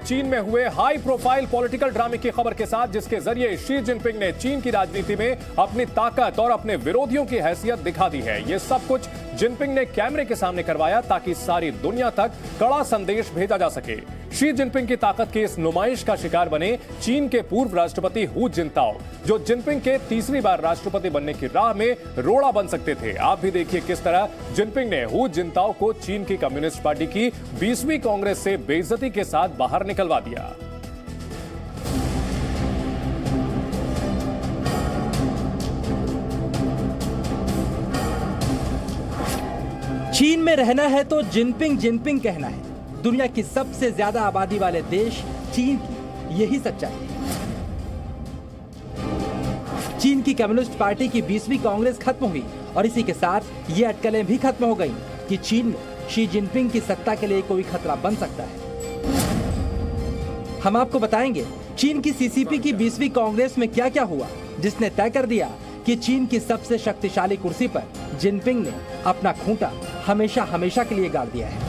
चीन में हुए हाई प्रोफाइल पॉलिटिकल ड्रामे की खबर के साथ, जिसके जरिए शी जिनपिंग ने चीन की राजनीति में अपनी ताकत और अपने विरोधियों की हैसियत दिखा दी है। ये सब कुछ जिनपिंग ने कैमरे के सामने करवाया ताकि सारी दुनिया तक कड़ा संदेश भेजा जा सके। शी जिनपिंग की ताकत की इस नुमाइश का शिकार बने चीन के पूर्व राष्ट्रपति हू जिनताओ, जो जिनपिंग के तीसरी बार राष्ट्रपति बनने की राह में रोड़ा बन सकते थे। आप भी देखिए किस तरह जिनपिंग ने हू जिनताओ को चीन की कम्युनिस्ट पार्टी की 20वीं कांग्रेस से बेइज्जती के साथ बाहर निकलवा दिया। चीन में रहना है तो जिनपिंग जिनपिंग कहना है। दुनिया की सबसे ज्यादा आबादी वाले देश चीन की यही सच्चाई है। चीन की कम्युनिस्ट पार्टी की 20वीं कांग्रेस खत्म हुई और इसी के साथ ये अटकलें भी खत्म हो गईं कि चीन में शी जिनपिंग की सत्ता के लिए कोई खतरा बन सकता है। हम आपको बताएंगे चीन की सीसीपी की 20वीं कांग्रेस में क्या क्या हुआ, जिसने तय कर दिया कि चीन की सबसे शक्तिशाली कुर्सी पर जिनपिंग ने अपना खूंटा हमेशा हमेशा के लिए गाड़ दिया है।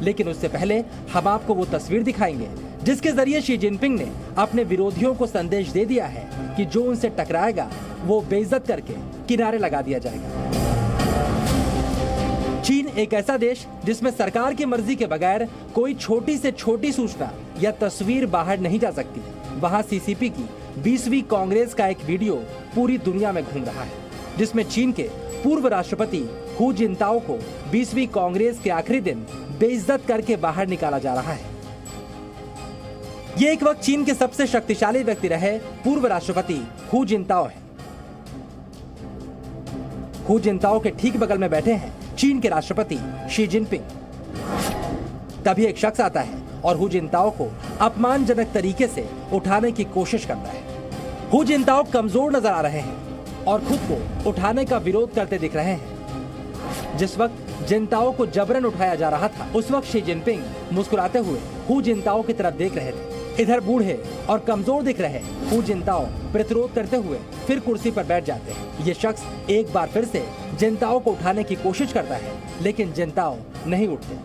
लेकिन उससे पहले हम आपको वो तस्वीर दिखाएंगे जिसके जरिए शी जिनपिंग ने अपने विरोधियों को संदेश दे दिया है कि जो उनसे टकराएगा वो बेइज्जत करके किनारे लगा दिया जाएगा। चीन एक ऐसा देश जिसमें सरकार की मर्जी के बगैर कोई छोटी से छोटी सूचना या तस्वीर बाहर नहीं जा सकती। वहां सीसीपी की 20वीं कांग्रेस का एक वीडियो पूरी दुनिया में घूम रहा है, जिसमें चीन के पूर्व राष्ट्रपति हू जिनताओ को 20वीं कांग्रेस के आखिरी दिन बेइज्जत करके बाहर निकाला जा रहा है। ये एक वक्त चीन के सबसे शक्तिशाली व्यक्ति रहे पूर्व राष्ट्रपति हू जिनताओ है। हू जिनताओ के ठीक बगल में बैठे हैं चीन के राष्ट्रपति शी जिनपिंग। तभी एक शख्स आता है और हू जिनताओ को अपमानजनक तरीके से उठाने की कोशिश करता है। हू जिनताओ कमजोर नजर आ रहे हैं और खुद को उठाने का विरोध करते दिख रहे हैं। जिस वक्त जिनताओ को जबरन उठाया जा रहा था, उस वक्त शी जिनपिंग मुस्कुराते हुए हू जिनताओ की तरफ देख रहे थे। इधर बूढ़े और कमजोर दिख रहे हू जिनताओ प्रतिरोध करते हुए फिर कुर्सी पर बैठ जाते हैं। ये शख्स एक बार फिर से जिनताओ को उठाने की कोशिश करता है, लेकिन जिनताओ नहीं उठते।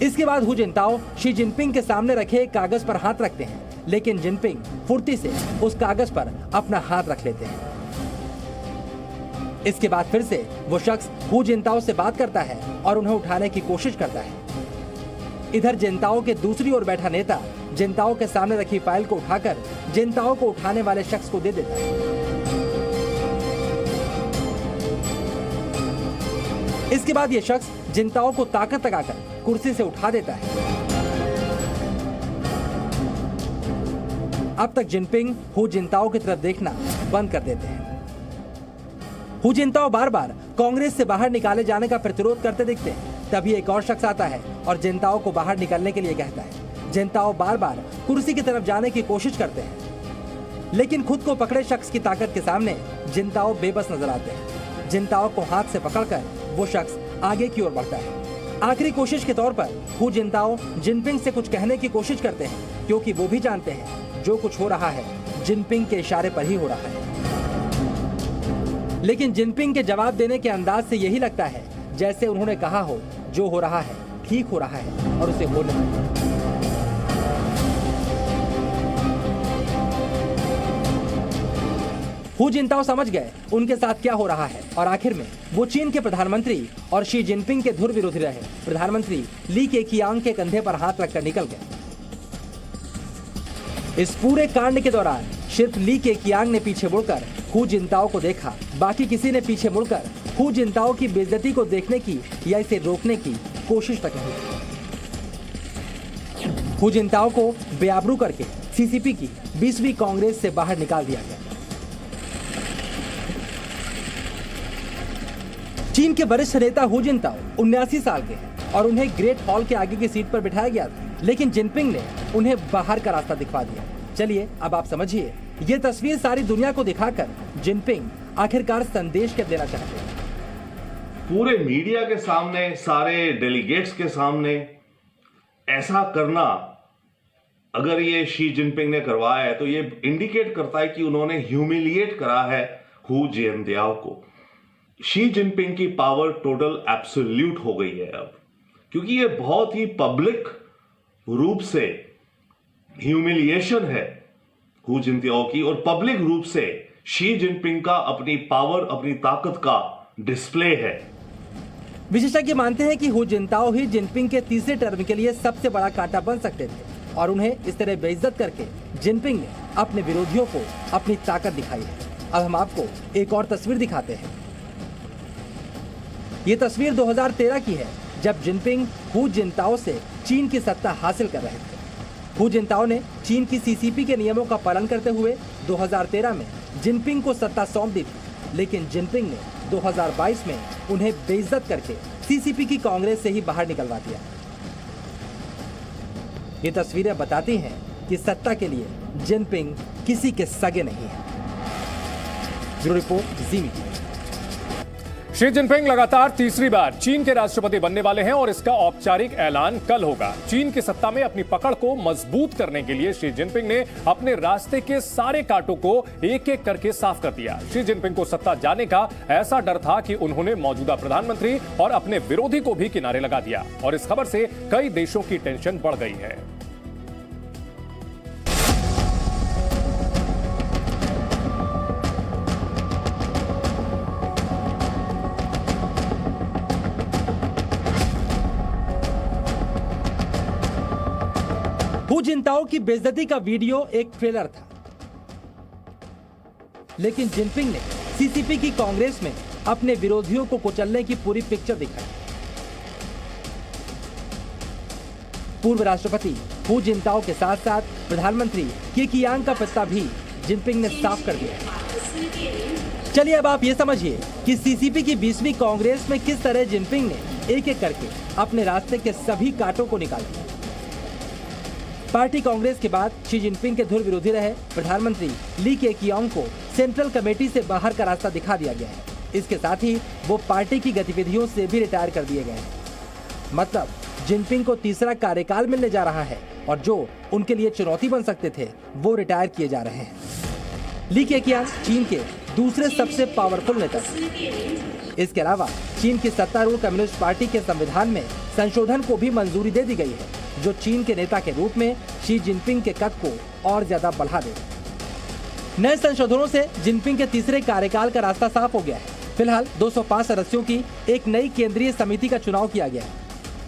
इसके बाद हू जिनताओ शी जिनपिंग के सामने रखे एक कागज पर हाथ रखते हैं, लेकिन जिनपिंग फुर्ती से उस कागज पर अपना हाथ रख लेते हैं। इसके बाद फिर से वो शख्स हू जिनताओ से बात करता है और उन्हें उठाने की कोशिश करता है। इधर जिनताओ के दूसरी ओर बैठा नेता जिनताओ के सामने रखी फाइल को उठाकर जिनताओ को उठाने वाले शख्स को दे देता है। इसके बाद ये शख्स जिनताओ को ताकत लगाकर कुर्सी से उठा देता है। अब तक जिनपिंग हू जिनताओ की तरफ देखना बंद कर देते हैं। हू जिनताओ बार बार कांग्रेस से बाहर निकाले जाने का प्रतिरोध करते दिखते हैं। तभी एक और शख्स आता है और जिनताओ को बाहर निकलने के लिए कहता है। जिनताओ बार बार कुर्सी की तरफ जाने की कोशिश करते हैं, लेकिन खुद को पकड़े शख्स की ताकत के सामने जिनताओ बेबस नजर आते हैं। जिनताओ को हाथ से पकड़कर वो शख्स आगे की ओर बढ़ता है। आखिरी कोशिश के तौर पर हू जिनताओ जिनपिंग से कुछ कहने की कोशिश करते हैं, क्योंकि वो भी जानते हैं जो कुछ हो रहा है जिनपिंग के इशारे पर ही हो रहा है। लेकिन जिनपिंग के जवाब देने के अंदाज से यही लगता है जैसे उन्होंने कहा हो जो हो रहा है ठीक हो रहा है और उसे होने दो। हू जिनताओ समझ गए उनके साथ क्या हो रहा है और आखिर में वो चीन के प्रधानमंत्री और शी जिनपिंग के धुर विरोधी रहे प्रधानमंत्री ली केकियांग के कंधे पर हाथ रखकर निकल गए। इस पूरे कांड के दौरान सिर्फ ली केकियांग ने पीछे मुड़कर हू जिनताओ को देखा, बाकी किसी ने पीछे मुड़कर हू जिनताओ की बेइज्जती को देखने की या इसे रोकने की कोशिश तक नहीं की। हू जिनताओ को बेआबरू करके सीसीपी की 20वीं कांग्रेस से बाहर निकाल दिया गया। चीन के वरिष्ठ नेता हू जिनताओ 79 साल के हैं और उन्हें ग्रेट हॉल के आगे की सीट पर बिठाया गया था, लेकिन जिनपिंग ने उन्हें बाहर का रास्ता दिखवा दिया। चलिए अब आप समझिए, ये तस्वीर सारी दुनिया को दिखाकर जिनपिंग आखिरकार संदेश क्या देना चाहते हैं। पूरे मीडिया के सामने, सारे डेलीगेट्स के सामने ऐसा करना, अगर ये शी जिनपिंग ने करवाया है तो ये इंडिकेट करता है कि उन्होंने ह्यूमिलिएट करा है हू जिनताओ को। शी जिनपिंग की पावर टोटल एब्सोल्यूट हो गई है अब, क्योंकि ये बहुत ही पब्लिक रूप से ह्यूमिलिएशन है हु जिनताओ की, और पब्लिक रूप से शी जिनपिंग का अपनी पावर, अपनी ताकत का डिस्प्ले है। विशेषज्ञ मानते हैं कि हु जिनताओ ही जिनपिंग के तीसरे टर्म के लिए सबसे बड़ा कांटा बन सकते थे और उन्हें इस तरह बेइज्जत करके जिनपिंग ने अपने विरोधियों को अपनी ताकत दिखाई है। अब हम आपको एक और तस्वीर दिखाते हैं। ये तस्वीर 2013 की है, जब जिनपिंग हु जिनताओ से चीन की सत्ता हासिल कर रहे थे। हु जिनताओ ने चीन की सीसीपी के नियमों का पालन करते हुए 2013 में जिनपिंग को सत्ता सौंप दी थी, लेकिन जिनपिंग ने 2022 में उन्हें बेइज्जत करके सीसीपी की कांग्रेस से ही बाहर निकलवा दिया। ये तस्वीरें बताती हैं कि सत्ता के लिए जिनपिंग किसी के सगे नहीं है। ब्यूरो रिपोर्ट, जी मीडिया। शी जिनपिंग लगातार तीसरी बार चीन के राष्ट्रपति बनने वाले हैं और इसका औपचारिक ऐलान कल होगा। चीन की सत्ता में अपनी पकड़ को मजबूत करने के लिए शी जिनपिंग ने अपने रास्ते के सारे कांटों को एक एक करके साफ कर दिया। शी जिनपिंग को सत्ता जाने का ऐसा डर था कि उन्होंने मौजूदा प्रधानमंत्री और अपने विरोधी को भी किनारे लगा दिया और इस खबर से कई देशों की टेंशन बढ़ गई है। हु जिनताओ की बेइज्जती का वीडियो एक ट्रेलर था, लेकिन जिनपिंग ने सीसीपी की कांग्रेस में अपने विरोधियों को कुचलने की पूरी पिक्चर दिखाई। पूर्व राष्ट्रपति हु जिनताओ के साथ साथ प्रधानमंत्री के कियांग का पत्ता भी जिनपिंग ने साफ कर दिया। चलिए अब आप ये समझिए कि सीसीपी की 20वीं कांग्रेस में किस तरह जिनपिंग ने एक एक करके अपने रास्ते के सभी कांटों को निकाल दिया। पार्टी कांग्रेस के बाद शी जिनपिंग के धुर विरोधी रहे प्रधानमंत्री ली केकियांग को सेंट्रल कमेटी से बाहर का रास्ता दिखा दिया गया है। इसके साथ ही वो पार्टी की गतिविधियों से भी रिटायर कर दिए गए हैं। मतलब जिनपिंग को तीसरा कार्यकाल मिलने जा रहा है और जो उनके लिए चुनौती बन सकते थे वो रिटायर किए जा रहे हैं। ली केकियांग चीन के दूसरे सबसे पावरफुल नेता हैं। इसके अलावा चीन की सत्तारूढ़ कम्युनिस्ट पार्टी के संविधान में संशोधन को भी मंजूरी दे दी गई है, जो चीन के नेता के रूप में शी जिनपिंग के कद को और ज्यादा बढ़ा देगा। नए संशोधनों से जिनपिंग के तीसरे कार्यकाल का रास्ता साफ हो गया है। फिलहाल 205 सदस्यों की एक नई केंद्रीय समिति का चुनाव किया गया है।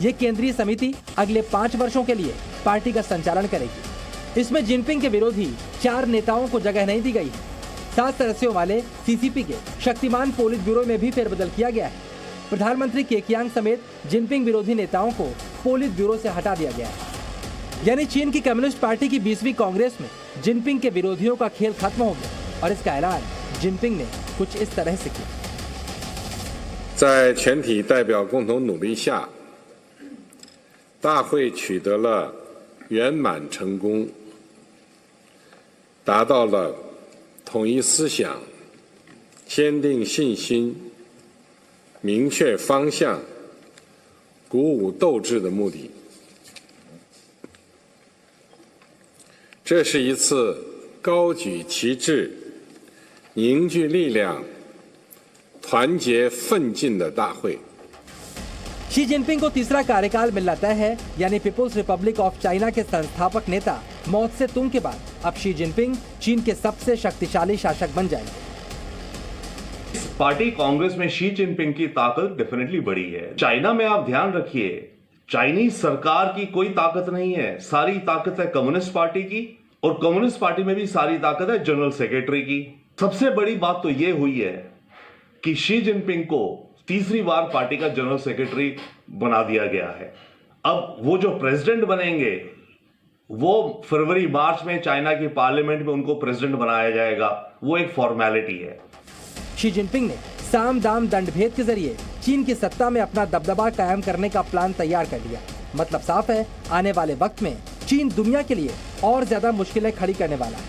ये केंद्रीय समिति अगले 5 वर्षों के लिए पार्टी का संचालन करेगी। इसमें जिनपिंग के विरोधी 4 नेताओं को जगह नहीं दी गई है। 7 सदस्यों वाले सीसीपी के शक्तिमान पोलित ब्यूरो में भी फेरबदल किया गया है। प्रधानमंत्री केकियांग समेत जिनपिंग विरोधी नेताओं को पोलित ब्यूरो से हटा दिया गया है। यानी चीन की कम्युनिस्ट पार्टी की 20वीं कांग्रेस में जिनपिंग के विरोधियों का खेल खत्म हो गया और इसका ऐलान जिनपिंग ने कुछ इस तरह से किया। 在全体代表共同努力下，大会取得了圆满成功，达到了统一思想、坚定信心、明确方向、鼓舞斗志的目的。这是一次高举旗帜、凝聚力量、团结奋进的大会。 शी जिनपिंग को तीसरा कार्यकाल मिलना तय है, यानी पीपुल्स रिपब्लिक ऑफ चाइना के संस्थापक नेता माओ त्से तुंग के बाद अब शी जिनपिंग चीन के सबसे शक्तिशाली शासक बन जाएंगे। पार्टी कांग्रेस में शी जिनपिंग की ताकत डेफिनेटली बढ़ी है। चाइना में आप ध्यान रखिए, चाइनीज सरकार की कोई ताकत नहीं है, सारी ताकत है कम्युनिस्ट पार्टी की, और कम्युनिस्ट पार्टी में भी सारी ताकत है जनरल सेक्रेटरी की। सबसे बड़ी बात तो यह हुई है कि शी जिनपिंग को तीसरी बार पार्टी का जनरल सेक्रेटरी बना दिया गया है। अब वो जो प्रेसिडेंट बनेंगे वो फरवरी मार्च में चाइना की पार्लियामेंट में उनको प्रेसिडेंट बनाया जाएगा, वो एक फॉर्मेलिटी है। शी जिनपिंग ने साम दाम दंडभेद के जरिए चीन की सत्ता में अपना दबदबा कायम करने का प्लान तैयार कर लिया। मतलब साफ है, आने वाले वक्त में चीन दुनिया के लिए और ज्यादा मुश्किलें खड़ी करने वाला है।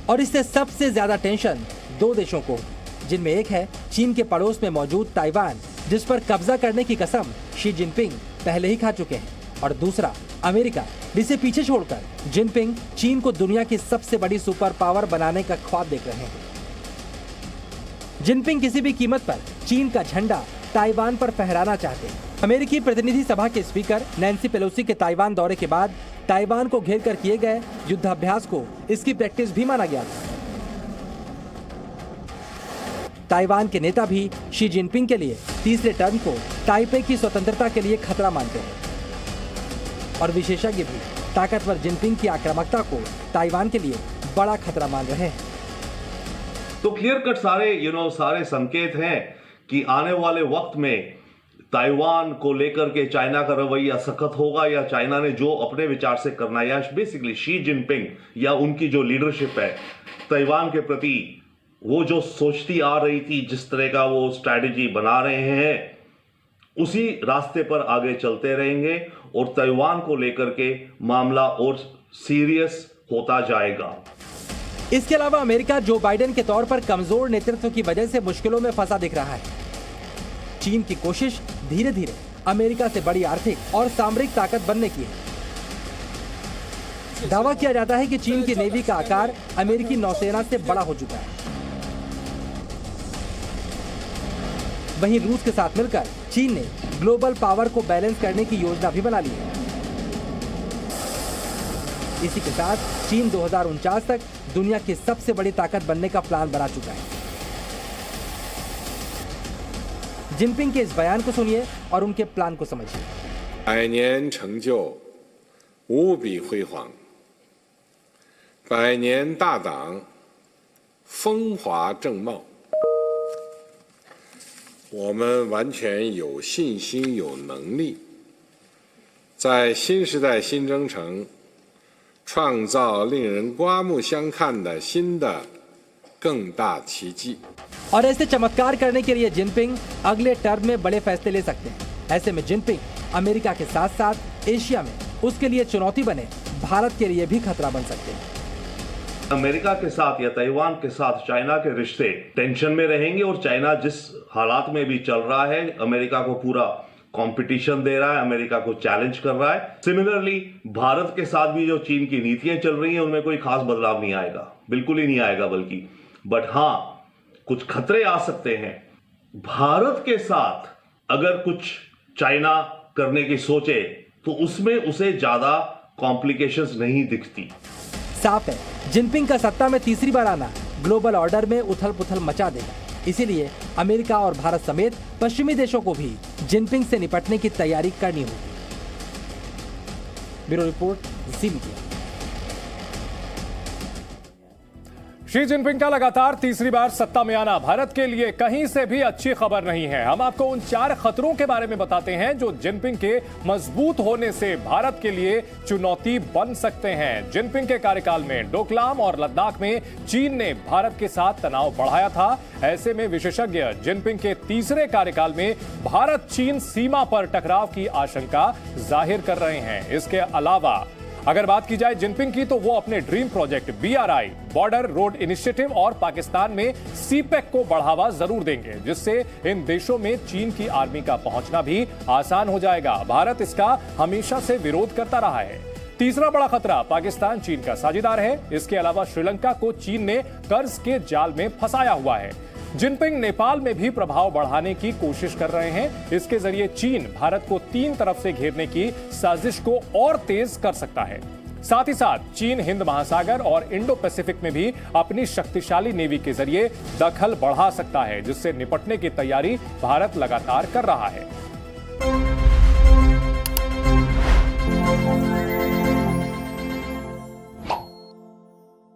और इससे सबसे ज्यादा टेंशन 2 देशों को, जिनमें एक है चीन के पड़ोस में मौजूद ताइवान, जिस पर कब्जा करने की कसम शी जिनपिंग पहले ही खा चुके हैं, और दूसरा अमेरिका, जिसे पीछे छोड़कर जिनपिंग चीन को दुनिया की सबसे बड़ी सुपर पावर बनाने का ख्वाब देख रहे हैं। जिनपिंग किसी भी कीमत पर चीन का झंडा ताइवान पर फहराना चाहते हैं। अमेरिकी प्रतिनिधि सभा के स्पीकर नैन्सी पेलोसी के ताइवान दौरे के बाद ताइवान को घेर कर किए गए युद्धाभ्यास को इसकी प्रैक्टिस भी माना गया था। ताइवान के नेता भी शी जिनपिंग के लिए तीसरे टर्म को ताइपे की स्वतंत्रता के लिए खतरा मानते हैं और विशेषज्ञ भी ताकतवर जिनपिंग की आक्रामकता को ताइवान के लिए बड़ा खतरा मान रहे हैं। तो क्लियर कट सारे संकेत हैं कि आने वाले वक्त में ताइवान को लेकर के चाइना का रवैया सख्त होगा, या चाइना ने जो अपने विचार से करना, या बेसिकली शी जिनपिंग या उनकी जो लीडरशिप है ताइवान के प्रति, वो जो सोचती आ रही थी, जिस तरह का वो स्ट्रैटेजी बना रहे हैं, उसी रास्ते पर आगे चलते रहेंगे और ताइवान को लेकर के मामला और सीरियस होता जाएगा। इसके अलावा अमेरिका जो बाइडेन के तौर पर कमजोर नेतृत्व की वजह से मुश्किलों में फंसा दिख रहा है। चीन की कोशिश धीरे धीरे अमेरिका से बड़ी आर्थिक और सामरिक ताकत बनने की है। दावा किया जाता है कि चीन की नेवी का आकार अमेरिकी नौसेना से बड़ा हो चुका है। वहीं रूस के साथ मिलकर चीन ने ग्लोबल पावर को बैलेंस करने की योजना भी बना ली है। इसी के साथ चीन 2049 तक दुनिया की सबसे बड़ी ताकत बनने का प्लान बना चुका है। जिनपिंग के इस बयान को सुनिए और उनके प्लान को समझिए। 100年成就无比辉煌，100年大党风华正茂，我们完全有信心、有能力，在新时代新征程创造令人刮目相看的新的更大奇迹。 और ऐसे चमत्कार करने के लिए जिनपिंग अगले टर्म में बड़े फैसले ले सकते हैं। ऐसे में जिनपिंग अमेरिका के साथ साथ एशिया में उसके लिए चुनौती बने भारत के लिए भी खतरा बन सकते हैं। अमेरिका के साथ या ताइवान के साथ चाइना के रिश्ते टेंशन में रहेंगे और चाइना जिस हालात में भी चल रहा है, अमेरिका को पूरा कंपटीशन दे रहा है, अमेरिका को चैलेंज कर रहा है। सिमिलरली भारत के साथ भी जो चीन की नीतियां चल रही हैं उनमें कोई खास बदलाव नहीं आएगा, बिल्कुल ही नहीं आएगा बल्कि। बट हाँ, कुछ खतरे आ सकते हैं। भारत के साथ अगर कुछ चाइना करने की सोचे तो उसमें उसे ज्यादा कॉम्प्लिकेशंस नहीं दिखती। साफ है, जिनपिंग का सत्ता में तीसरी बार आना ग्लोबल ऑर्डर में उथल-पुथल मचा देगा। इसीलिए अमेरिका और भारत समेत पश्चिमी देशों को भी जिनपिंग से निपटने की तैयारी करनी होगी। ब्यूरो रिपोर्ट, जी मीडिया। शी जिनपिंग का लगातार तीसरी बार सत्ता में आना भारत के लिए कहीं से भी अच्छी खबर नहीं है। हम आपको उन 4 खतरों के बारे में बताते हैं जो जिनपिंग के मजबूत होने से भारत के लिए चुनौती बन सकते हैं। जिनपिंग के कार्यकाल में डोकलाम और लद्दाख में चीन ने भारत के साथ तनाव बढ़ाया था। ऐसे में विशेषज्ञ जिनपिंग के तीसरे कार्यकाल में भारत चीन सीमा पर टकराव की आशंका जाहिर कर रहे हैं। इसके अलावा अगर बात की जाए जिनपिंग की, तो वो अपने dream project BRI border road initiative और पाकिस्तान में CPEC को बढ़ावा जरूर देंगे, जिससे इन देशों में चीन की आर्मी का पहुंचना भी आसान हो जाएगा। भारत इसका हमेशा से विरोध करता रहा है। तीसरा बड़ा खतरा, पाकिस्तान चीन का साझेदार है। इसके अलावा श्रीलंका को चीन ने कर्ज के जाल में फंसाया हुआ है। जिनपिंग नेपाल में भी प्रभाव बढ़ाने की कोशिश कर रहे हैं। इसके जरिए चीन भारत को 3 तरफ से घेरने की साजिश को और तेज कर सकता है। साथ ही साथ चीन हिंद महासागर और इंडो पैसिफिक में भी अपनी शक्तिशाली नेवी के जरिए दखल बढ़ा सकता है, जिससे निपटने की तैयारी भारत लगातार कर रहा है।